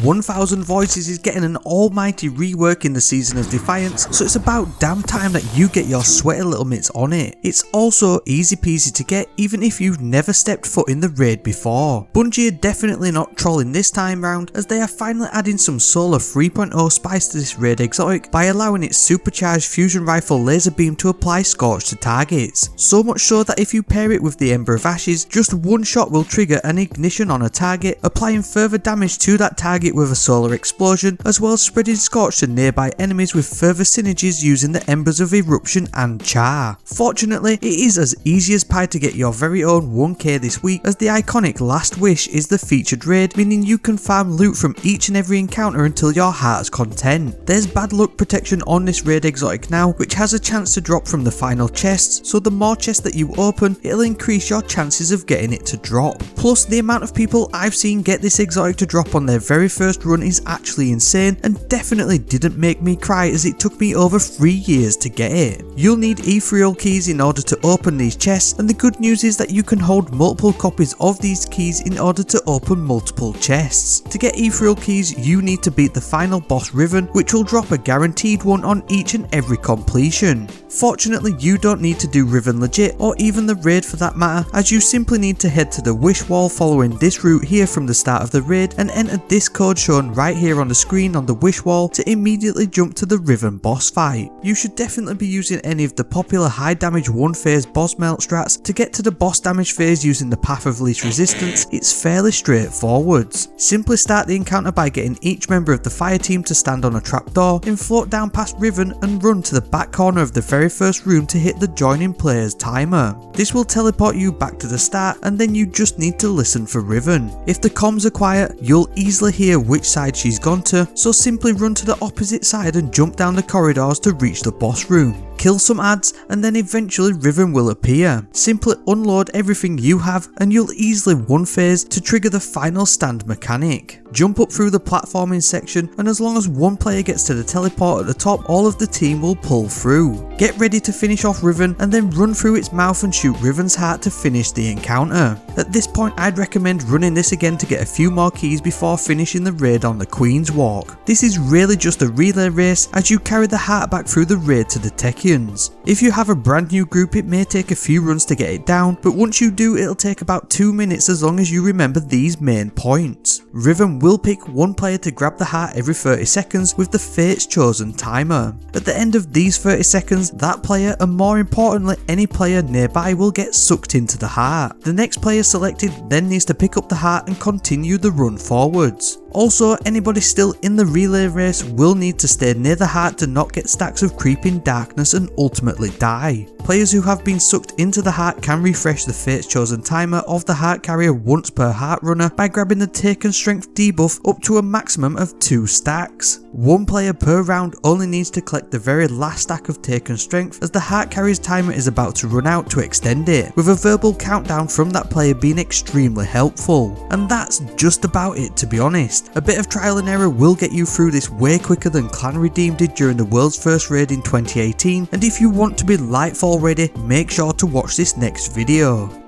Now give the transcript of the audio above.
1000 Voices is getting an almighty rework in the season of Defiance, so it's about damn time that you get your sweaty little mitts on it. It's also easy peasy to get even if you've never stepped foot in the raid before. Bungie are definitely not trolling this time round, as they are finally adding some Solar 3.0 spice to this raid exotic by allowing its supercharged fusion rifle laser beam to apply Scorch to targets. So much so that if you pair it with the Ember of Ashes, just one shot will trigger an ignition on a target, applying further damage to that target with a solar explosion, as well as spreading Scorch to nearby enemies with further synergies using the Embers of Eruption and Char. Fortunately, it is as easy as pie to get your very own 1k this week, as the iconic Last Wish is the featured raid, meaning you can farm loot from each and every encounter until your heart's content. There's bad luck protection on this raid exotic now, which has a chance to drop from the final chests, so the more chests that you open, it'll increase your chances of getting it to drop. Plus, the amount of people I've seen get this exotic to drop on their very first run is actually insane, and definitely didn't make me cry, as it took me over 3 years to get it. You'll need Ethereal Keys in order to open these chests, and the good news is that you can hold multiple copies of these keys in order to open multiple chests. To get Ethereal Keys, you need to beat the final boss Riven, which will drop a guaranteed one on each and every completion. Fortunately, you don't need to do Riven legit, or even the raid for that matter, as you simply need to head to the wish wall following this route here from the start of the raid and enter this code shown right here on the screen on the wish wall to immediately jump to the Riven boss fight. You should definitely be using any of the popular high damage one phase boss melt strats. To get to the boss damage phase using the path of least resistance, it's fairly straightforward. Simply start the encounter by getting each member of the fire team to stand on a trapdoor, then float down past Riven and run to the back corner of the very first room to hit the joining player's timer. This will teleport you back to the start, and then you just need to listen for Riven. If the comms are quiet, you'll easily hear which side she's gone to, so simply run to the opposite side and jump down the corridors to reach the boss room. Kill some adds, and then eventually Riven will appear. Simply unload everything you have and you'll easily one phase to trigger the final stand mechanic. Jump up through the platforming section, and as long as one player gets to the teleport at the top, all of the team will pull through. Get ready to finish off Riven and then run through its mouth and shoot Riven's heart to finish the encounter. At this point, I'd recommend running this again to get a few more keys before finishing the raid on the Queen's Walk. This is really just a relay race, as you carry the heart back through the raid to the Techians. If you have a brand new group, it may take a few runs to get it down, but once you do, it'll take about 2 minutes as long as you remember these main points. Riven will pick one player to grab the heart every 30 seconds with the Fate's Chosen timer. At the end of these 30 seconds, that player, and more importantly any player nearby, will get sucked into the heart. The next player selected then needs to pick up the heart and continue the run forwards. Also, anybody still in the relay race will need to stay near the heart to not get stacks of creeping darkness and ultimately die. Players who have been sucked into the heart can refresh the Fate's Chosen timer of the heart carrier once per heart runner by grabbing the Taken Strength debuff up to a maximum of 2 stacks. One player per round only needs to collect the very last stack of Taken Strength, as the heart carrier's timer is about to run out to extend it, with a verbal countdown from that player being extremely helpful. And that's just about it, to be honest. A bit of trial and error will get you through this way quicker than Clan Redeem did during the world's first raid in 2018, and if you want to be Lightfall ready, make sure to watch this next video.